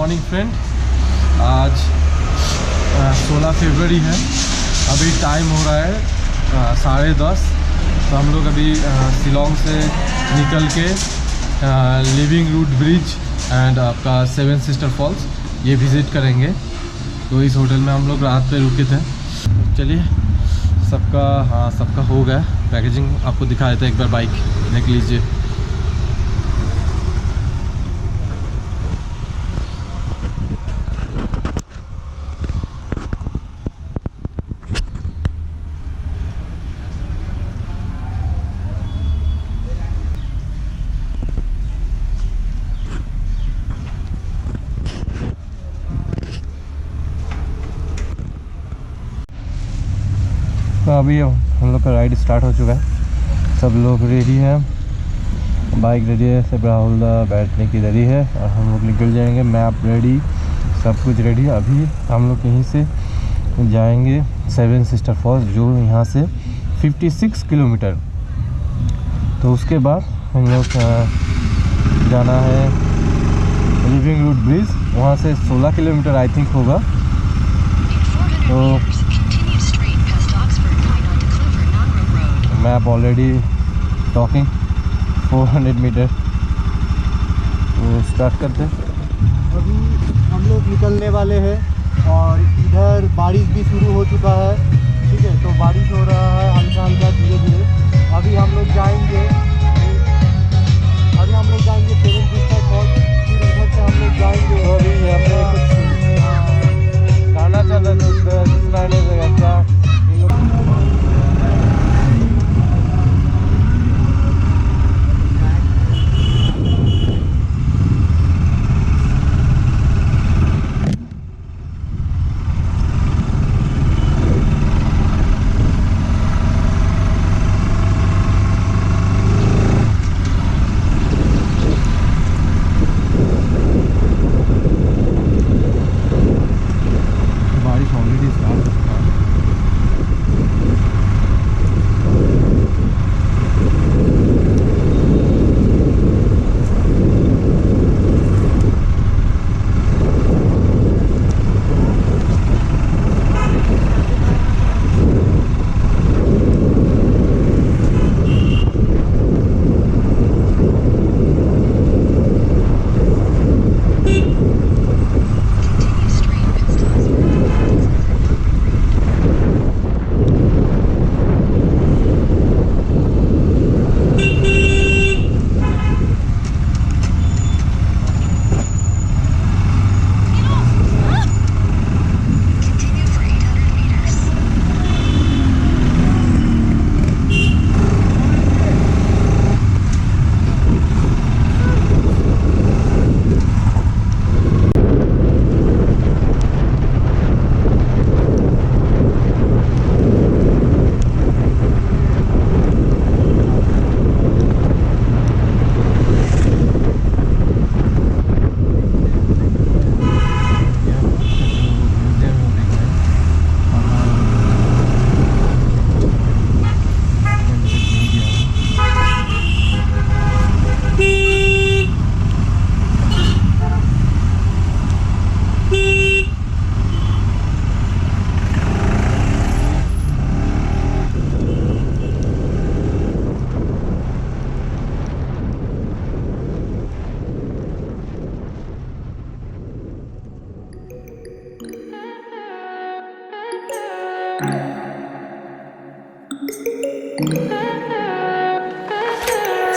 Morning friend. आज 16 फरवरी है। अभी टाइम हो रहा है 10:30। तो हम लोग अभी शिलोंग से निकल के लिविंग रूट ब्रिज एंड आपका 7 सिस्टर फॉल्स ये विज़िट करेंगे। तो इस होटल में हम लोग रात पे रुके थे। चलिए सबका हो गया पैकेजिंग, आपको दिखा देते हैं। एक बार बाइक देख लीजिए। तो अभी हम लोग का राइड स्टार्ट हो चुका है। सब लोग रेडी हैं, बाइक रेडी है, सब राहुल बैठने की रेडी है और हम लोग निकल जाएंगे। मैप रेडी, सब कुछ रेडी। अभी हम लोग यहीं से जाएंगे 7 सिस्टर फॉल्स, जो यहाँ से 56 किलोमीटर। तो उसके बाद हम लोग जाना है लिविंग रूट ब्रिज, वहाँ से 16 किलोमीटर आई थिंक होगा। तो मैप ऑलरेडी टॉकिंग 400 मीटर। तो स्टार्ट करते हैं। अभी हम लोग निकलने वाले हैं और इधर बारिश भी शुरू हो चुका है। ठीक है, तो बारिश हो रहा है हल्का हल्का धीरे धीरे। अभी हम लोग जाएंगे 7 सिस्टर फॉल्स, फिर उधर से हम लोग जाएंगे। तो अभी यहाँ पे कुछ गाना चल रहा है, दूसरा गाने से क्या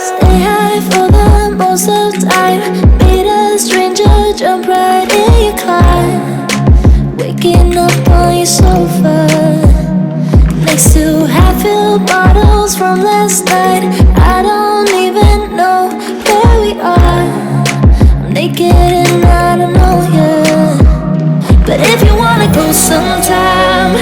Stay high for the most of time. Meet a stranger, jump right in your climb. Waking up on your sofa next to half-filled bottles from last night. I don't even know where we are. I'm naked and I don't know you. But if you wanna go sometime,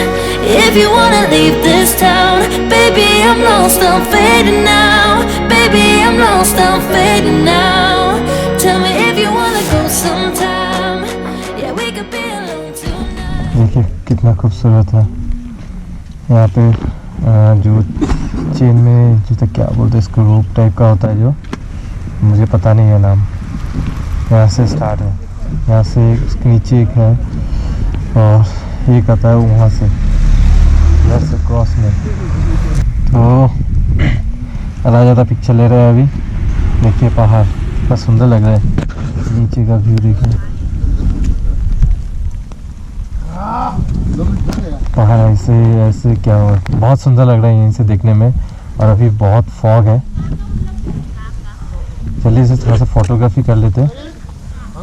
if you wanna leave this town, baby, I'm lost, I'm fading now. Baby, I'm lost, I'm fading now. Tell me if you wanna go sometime. Yeah, we could be alone tonight. देखिए कितना खूबसूरत है। यहाँ पे जो chain में जैसे क्या बोलते हैं इसको, रोप टाइप का होता है जो, मुझे पता नहीं है नाम। यहाँ से स्टार्ट है। यहाँ से उसके नीचे एक है और एक आता है वहाँ से इधर से क्रॉस में। तो राजा पिक्चर ले रहे हैं अभी। देखिए पहाड़ कितना सुंदर लग रहा है, नीचे का व्यू देखिए। पहाड़ ऐसे ऐसे क्या हो, बहुत सुंदर लग रहा है यहीं से देखने में। और अभी बहुत फॉग है। चलिए इसे थोड़ा सा फोटोग्राफी कर लेते हैं,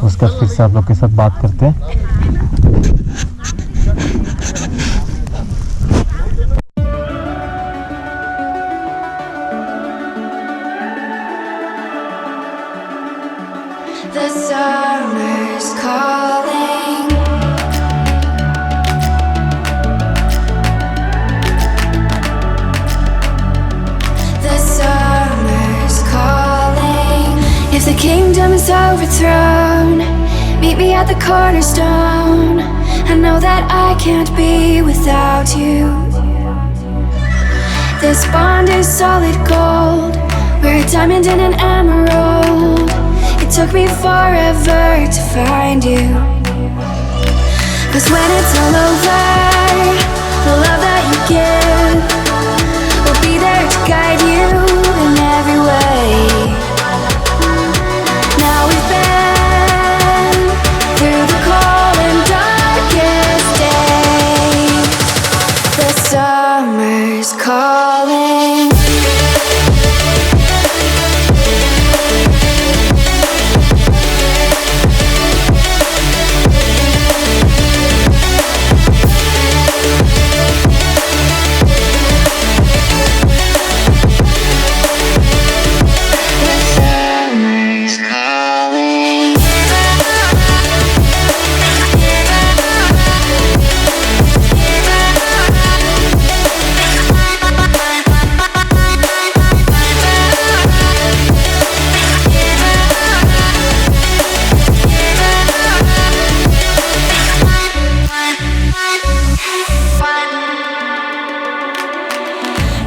उसके बाद फिर से आप लोग के साथ बात करते हैं। The summer's calling. The summer's calling. If the kingdom is overthrown, meet me at the cornerstone. I know that I can't be without you. This bond is solid gold. We're a diamond and an emerald. It took me forever to find you. 'Cause when it's all over, the love that you give will be there to guide you in every way. Now we've been through the cold and darkest days. The summer's calling.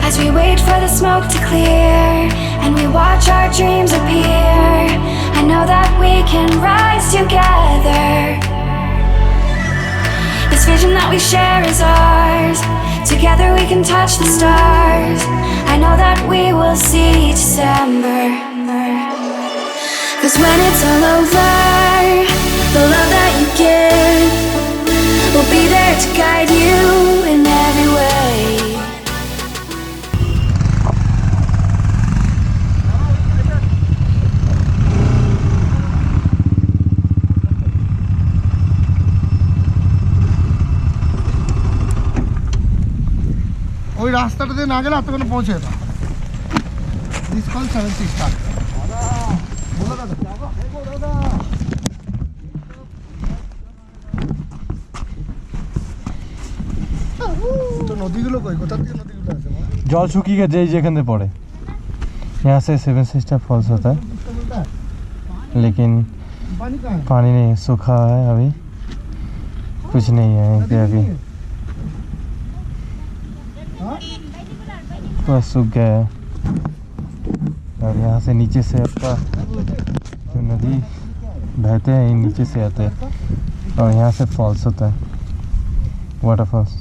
As we wait for the smoke to clear and we watch our dreams appear, I know that we can rise together. This vision that we share is ours. Together we can touch the stars. I know that we will see December. 'Cause when it's all over, the love that you give will be there to guide you in every way. ওই রাস্তাটা দিয়ে না গেলে এতক্ষণ পৌঁছে যেতাম। This call 76 start. বলো দাদা তো নদীগুলো কই, কোথা থেকে নদীগুলো আছে? জল শুকিয়ে গেছে এই যেখানে পড়ে। यहाँ से 7 सिस्टर फॉल्स होता है, लेकिन पानी नहीं, सूखा है अभी, कुछ नहीं है यहाँ पे अभी, पूरा सूख गया है। और यहाँ से नीचे से आपका जो नदी बहते हैं ये नीचे से आते हैं और यहाँ से फॉल्स होता है, वाटरफॉल्स।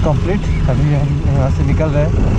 कंप्लीट। अभी हम यहाँ से निकल रहे हैं।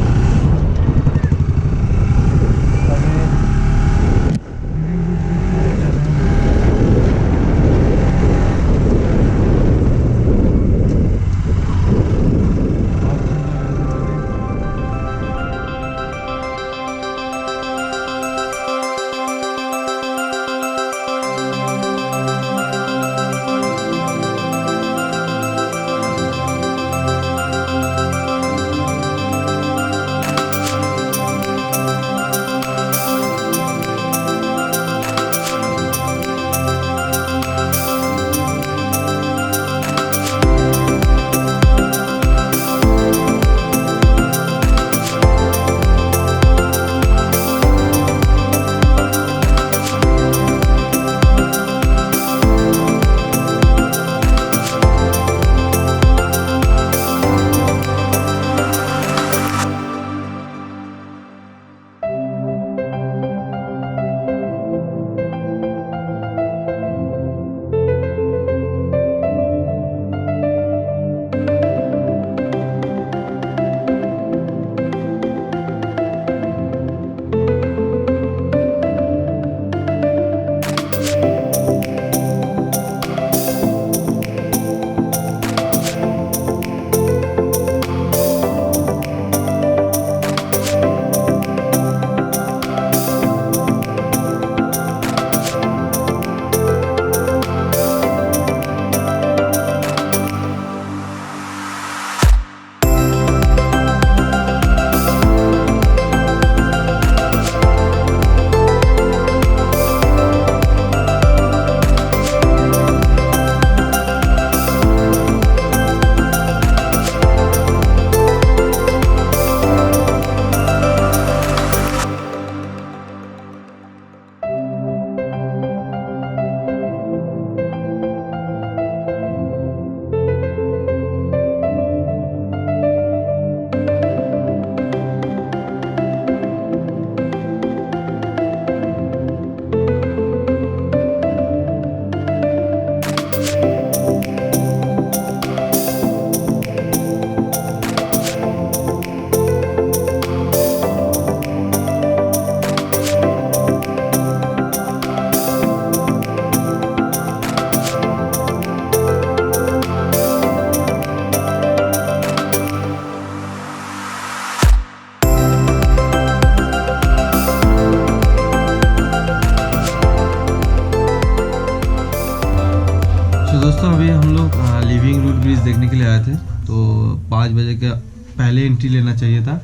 पहले एंट्री लेना चाहिए था,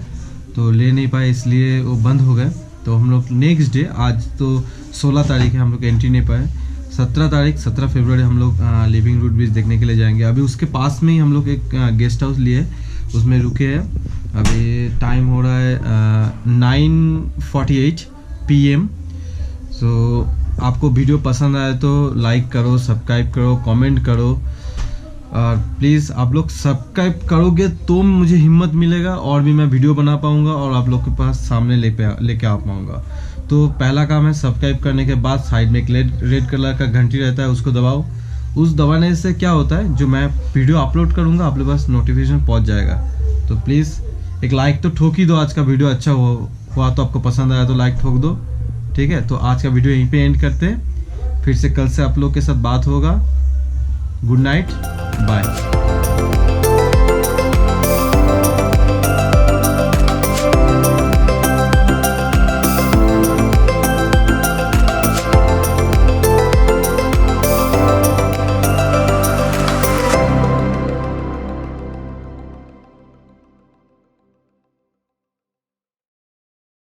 तो ले नहीं पाए इसलिए वो बंद हो गए। तो हम लोग नेक्स्ट डे, आज तो 16 तारीख है, हम लोग एंट्री नहीं पाए। 17 फरवरी हम लोग लिविंग रूट ब्रिज देखने के लिए जाएंगे। अभी उसके पास में ही हम लोग एक गेस्ट हाउस लिए, उसमें रुके हैं। अभी टाइम हो रहा है 9:48 PM। सो आपको वीडियो पसंद आए तो लाइक करो, सब्सक्राइब करो, कमेंट करो, और प्लीज़ आप लोग सब्सक्राइब करोगे तो मुझे हिम्मत मिलेगा और भी मैं वीडियो बना पाऊँगा और आप लोग के पास सामने लेके आ पाऊँगा। तो पहला काम है सब्सक्राइब करने के बाद साइड में एक रेड कलर का घंटी रहता है, उसको दबाओ। उस दबाने से क्या होता है, जो मैं वीडियो अपलोड करूँगा आप लोग पास नोटिफिकेशन पहुँच जाएगा। तो प्लीज़ एक लाइक तो ठोक ही दो। आज का वीडियो अच्छा हुआ तो आपको पसंद आया तो लाइक ठोक दो, ठीक है। तो आज का वीडियो यहीं पे एंड करते हैं, फिर से कल से आप लोग के साथ बात होगा। Good night, bye.